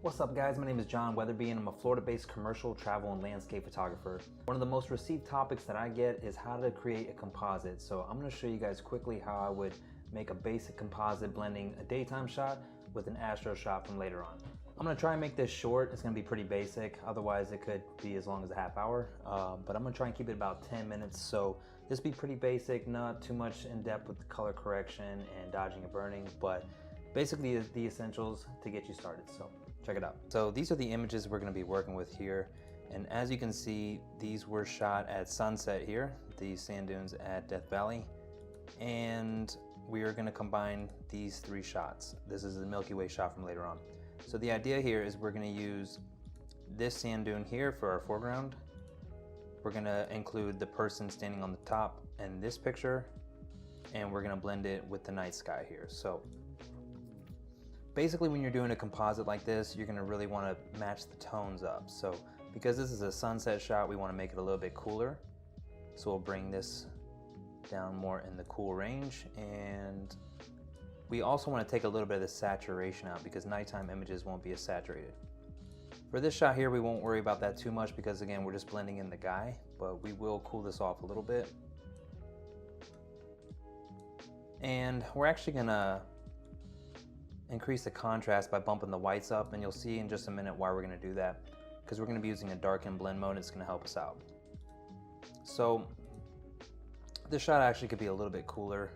What's up guys, my name is John Weatherby and I'm a Florida-based commercial travel and landscape photographer. One of the most received topics that I get is how to create a composite. So I'm going to show you guys quickly how I would make a basic composite blending a daytime shot with an astro shot from later on. I'm going to try and make this short. It's going to be pretty basic, otherwise it could be as long as a half hour, but I'm going to try and keep it about 10 minutes. So this be pretty basic, not too much in depth with the color correction and dodging and burning, but basically the essentials to get you started. So check it out. So these are the images we're going to be working with here, and as you can see, these were shot at sunset here, the sand dunes at Death Valley, and we are going to combine these three shots. This is the Milky Way shot from later on. So the idea here is we're going to use this sand dune here for our foreground. We're going to include the person standing on the top in this picture, and we're going to blend it with the night sky here. So basically when you're doing a composite like this, you're going to really want to match the tones up. So because this is a sunset shot, we want to make it a little bit cooler. So we'll bring this down more in the cool range, and we also want to take a little bit of the saturation out because nighttime images won't be as saturated. For this shot here, we won't worry about that too much because again, we're just blending in the guy, but we will cool this off a little bit. And we're actually gonna increase the contrast by bumping the whites up, and you'll see in just a minute why we're gonna do that, because we're gonna be using a darken blend mode. It's gonna help us out. So this shot actually could be a little bit cooler.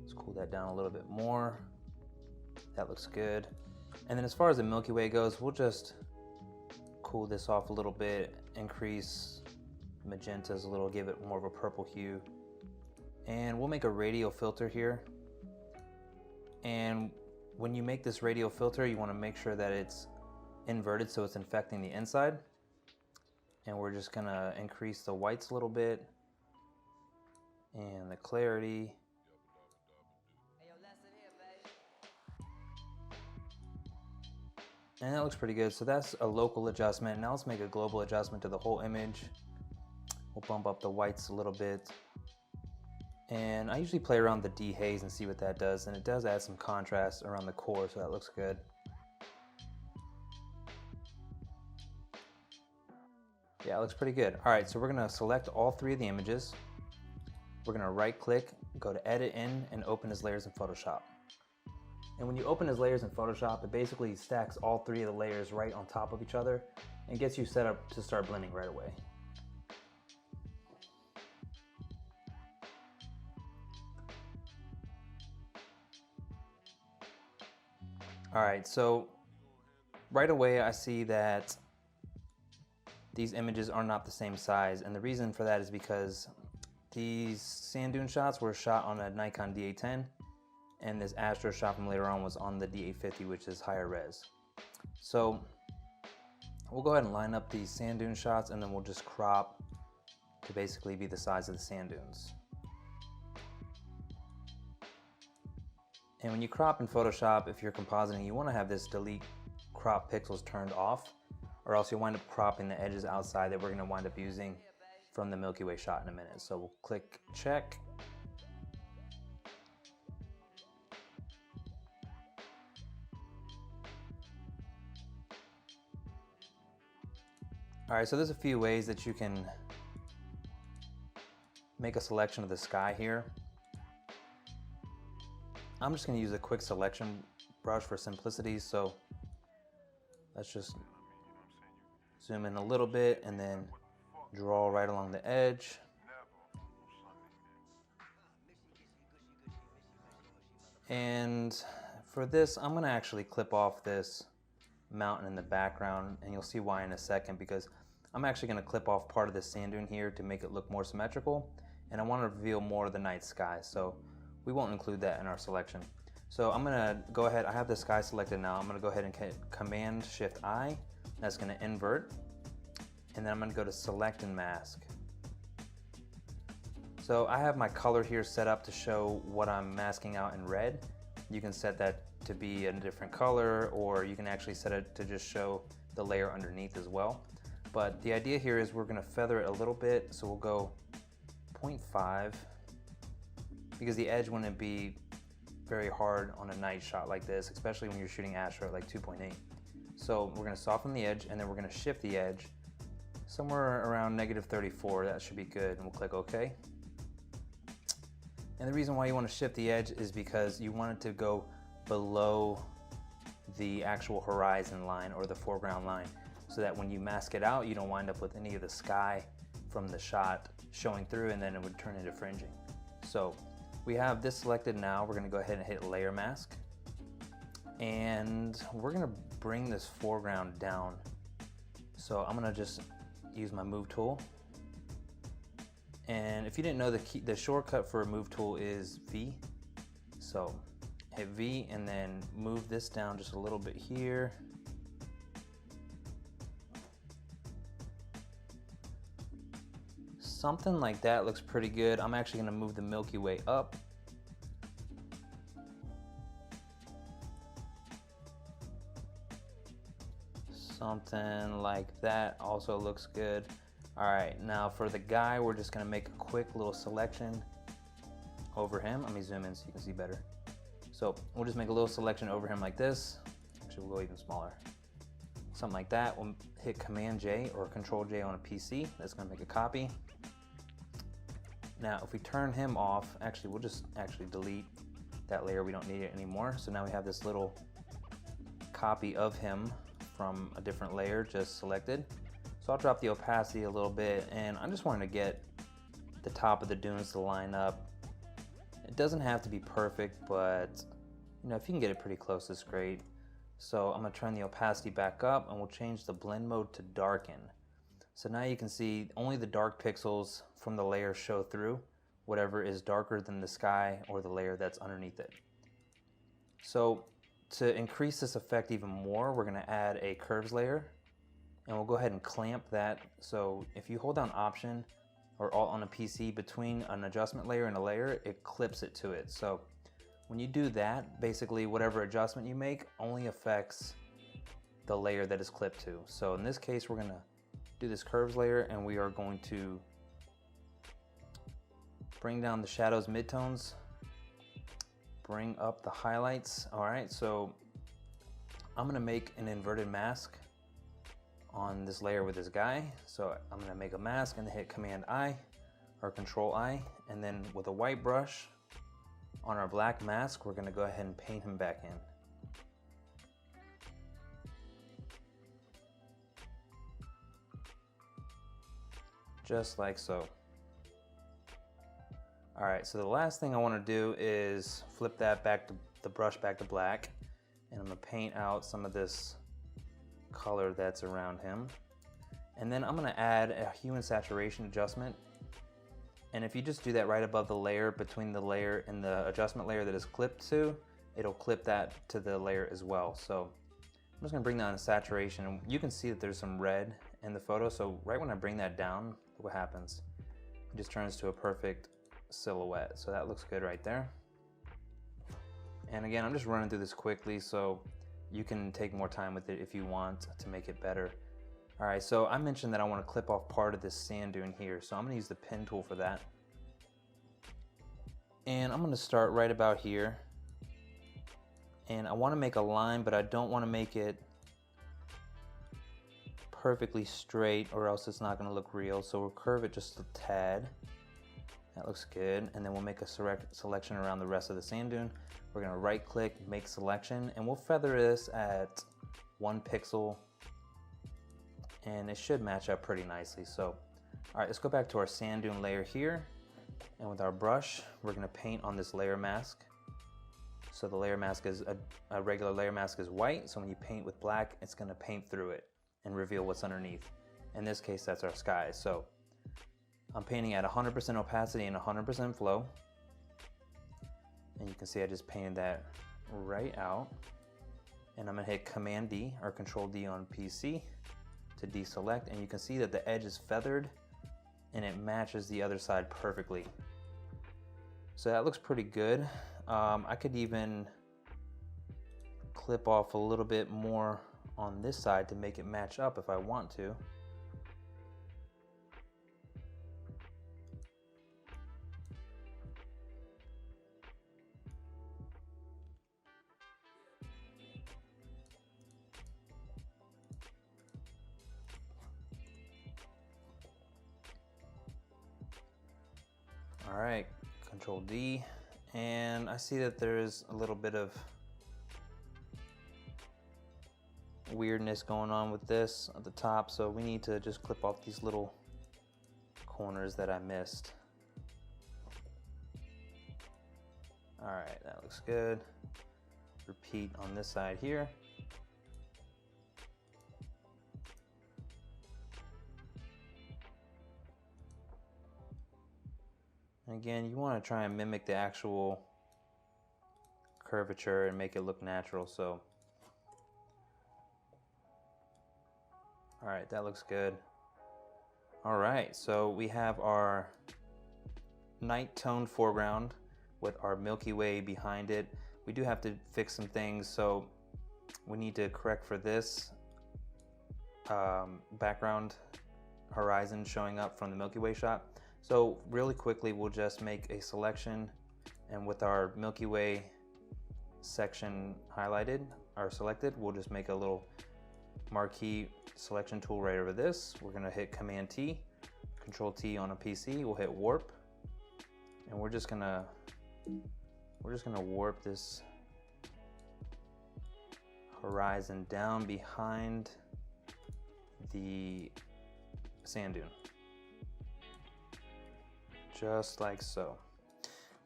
Let's cool that down a little bit more. That looks good. And then as far as the Milky Way goes, we'll just cool this off a little bit, increase magentas a little, give it more of a purple hue. And we'll make a radial filter here. And when you make this radial filter, you want to make sure that it's inverted so it's infecting the inside. And we're just gonna increase the whites a little bit and the clarity. And that looks pretty good. So that's a local adjustment. Now let's make a global adjustment to the whole image. We'll bump up the whites a little bit. And I usually play around the dehaze and see what that does. And it does add some contrast around the core, so that looks good. Yeah, it looks pretty good. All right, so we're gonna select all three of the images. We're gonna right click, go to edit in, and open as layers in Photoshop. And when you open as layers in Photoshop, it basically stacks all three of the layers right on top of each other and gets you set up to start blending right away. All right, so right away I see that these images are not the same size, and the reason for that is because these sand dune shots were shot on a Nikon D810, and this astro shot from later on was on the D850, which is higher res. So we'll go ahead and line up these sand dune shots, and then we'll just crop to basically be the size of the sand dunes. And when you crop in Photoshop, if you're compositing, you want to have this delete crop pixels turned off, or else you'll wind up cropping the edges outside that we're going to wind up using from the Milky Way shot in a minute. So we'll click check. All right, so there's a few ways that you can make a selection of the sky here. I'm just gonna use a quick selection brush for simplicity, so let's just zoom in a little bit and then draw right along the edge. And for this, I'm gonna actually clip off this mountain in the background, and you'll see why in a second, because I'm actually going to clip off part of the sand dune here to make it look more symmetrical, and I want to reveal more of the night sky, so we won't include that in our selection. So I'm going to go ahead, I have the sky selected now, I'm going to go ahead and Command Shift I, that's going to invert, and then I'm going to go to Select and Mask. So I have my color here set up to show what I'm masking out in red. You can set that to be a different color, or you can actually set it to just show the layer underneath as well. But the idea here is we're going to feather it a little bit, so we'll go 0.5, because the edge wouldn't be very hard on a night shot like this, especially when you're shooting astro at like 2.8. So we're gonna soften the edge and then we're gonna shift the edge somewhere around -34. That should be good, and we'll click OK. And the reason why you want to shift the edge is because you want it to go below the actual horizon line or the foreground line, so that when you mask it out, you don't wind up with any of the sky from the shot showing through, and then it would turn into fringing. So we have this selected now. We're gonna go ahead and hit layer mask, and we're gonna bring this foreground down. So I'm gonna just use my move tool. And if you didn't know, the shortcut for a move tool is V. So hit V and then move this down just a little bit here. Something like that looks pretty good. I'm actually gonna move the Milky Way up. Something like that also looks good. All right, now for the guy, we're just gonna make a quick little selection over him. Let me zoom in so you can see better. So we'll just make a little selection over him like this. Actually, we'll go even smaller. Something like that. We'll hit Command J or Control J on a PC. That's gonna make a copy. Now, if we turn him off, actually, we'll just delete that layer. We don't need it anymore. So now we have this little copy of him from a different layer just selected. So I'll drop the opacity a little bit, and I'm just wanting to get the top of the dunes to line up. It doesn't have to be perfect, but you know, if you can get it pretty close, it's great. So I'm gonna turn the opacity back up, and we'll change the blend mode to darken. So now you can see only the dark pixels from the layer show through whatever is darker than the sky or the layer that's underneath it. So to increase this effect even more, we're gonna add a curves layer, and we'll go ahead and clamp that. So if you hold down Option or Alt on a PC between an adjustment layer and a layer, it clips it to it. So when you do that, basically whatever adjustment you make only affects the layer that is clipped to. So in this case, we're gonna do this curves layer, and we are going to bring down the shadows, midtones, bring up the highlights. All right, so I'm gonna make an inverted mask on this layer with this guy. So I'm gonna make a mask and hit Command I or Control I, and then with a white brush on our black mask, we're gonna go ahead and paint him back in. Just like so. All right, so the last thing I wanna do is flip that back to the brush back to black, and I'm gonna paint out some of this color that's around him. And then I'm gonna add a hue and saturation adjustment. And if you just do that right above the layer, between the layer and the adjustment layer that is clipped to, it'll clip that to the layer as well. So I'm just gonna bring down the saturation, and you can see that there's some red in the photo. So right when I bring that down, look what happens. It just turns to a perfect silhouette. So that looks good right there. And again, I'm just running through this quickly, so you can take more time with it if you want to make it better. All right, so I mentioned that I want to clip off part of this sand dune here, so I'm going to use the pen tool for that. And I'm going to start right about here. And I want to make a line, but I don't want to make it perfectly straight, or else it's not going to look real. So we'll curve it just a tad. That looks good. And then we'll make a selection around the rest of the sand dune. We're gonna right click, make selection, and we'll feather this at 1 pixel, and it should match up pretty nicely. So, all right, let's go back to our sand dune layer here. And with our brush, we're gonna paint on this layer mask. So the layer mask is, a regular layer mask is white. So when you paint with black, it's gonna paint through it and reveal what's underneath. In this case, that's our sky. So I'm painting at 100% opacity and 100% flow. And you can see I just painted that right out. And I'm gonna hit Command D or Control D on PC to deselect. And you can see that the edge is feathered and it matches the other side perfectly. So that looks pretty good. I could even clip off a little bit more on this side to make it match up if I want to. All right, Control D, and I see that there is a little bit of weirdness going on with this at the top, so we need to just clip off these little corners that I missed. All right, that looks good. Repeat on this side here. And again, you want to try and mimic the actual curvature and make it look natural. So, all right, that looks good. All right, so we have our night tone foreground with our Milky Way behind it. We do have to fix some things, so we need to correct for this background horizon showing up from the Milky Way shot. So really quickly, we'll just make a selection, and with our Milky Way section highlighted or selected, we'll just make a little marquee selection tool right over this. We're gonna hit Command T, Control T on a PC, we'll hit warp, and we're just gonna warp this horizon down behind the sand dune. Just like so.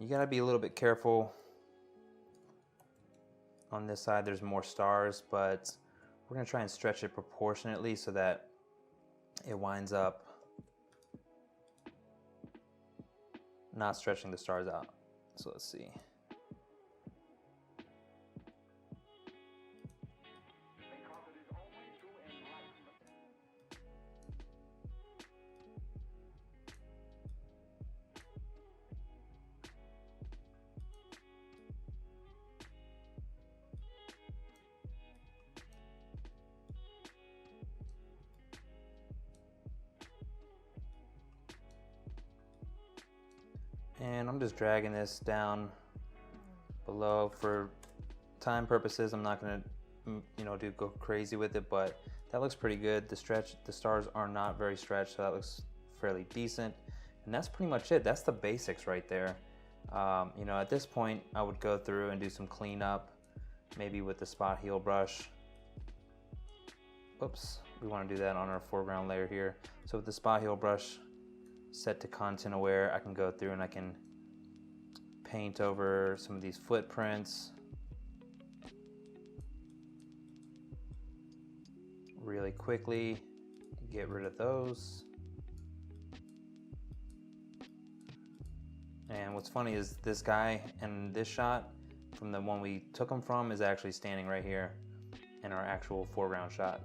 You gotta be a little bit careful. On this side there's more stars, but we're gonna try and stretch it proportionately so that it winds up not stretching the stars out. So let's see. And I'm just dragging this down below for time purposes. I'm not gonna, go crazy with it, but that looks pretty good. The stars are not very stretched, so that looks fairly decent. And that's pretty much it. That's the basics right there. At this point, I would go through and do some cleanup, maybe with the spot heal brush. Oops, we want to do that on our foreground layer here. So with the spot heal brush set to content aware, I can go through and I can paint over some of these footprints really quickly, get rid of those. And what's funny is this guy in this shot from the one we took him from is actually standing right here in our actual foreground shot.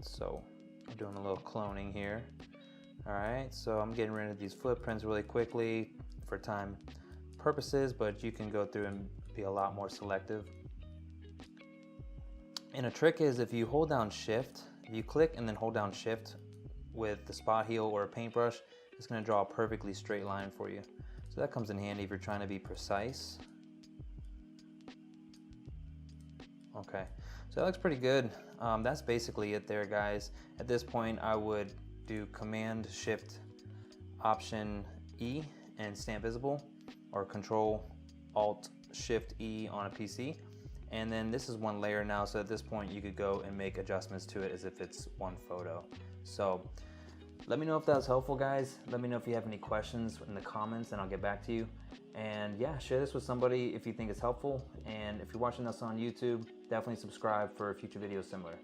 So I'm doing a little cloning here. All right, so I'm getting rid of these footprints really quickly for time purposes, but you can go through and be a lot more selective. And a trick is if you hold down shift, if you click and then hold down shift with the spot heal or a paintbrush, it's gonna draw a perfectly straight line for you. So that comes in handy if you're trying to be precise. Okay, so that looks pretty good. That's basically it there, guys. At this point, I would do Command Shift Option E and stamp visible, or Control Alt Shift E on a PC. And then this is one layer now, so at this point you could go and make adjustments to it as if it's one photo. So let me know if that was helpful, guys. Let me know if you have any questions in the comments and I'll get back to you. And yeah, share this with somebody if you think it's helpful. And if you're watching this on YouTube, definitely subscribe for future videos similar.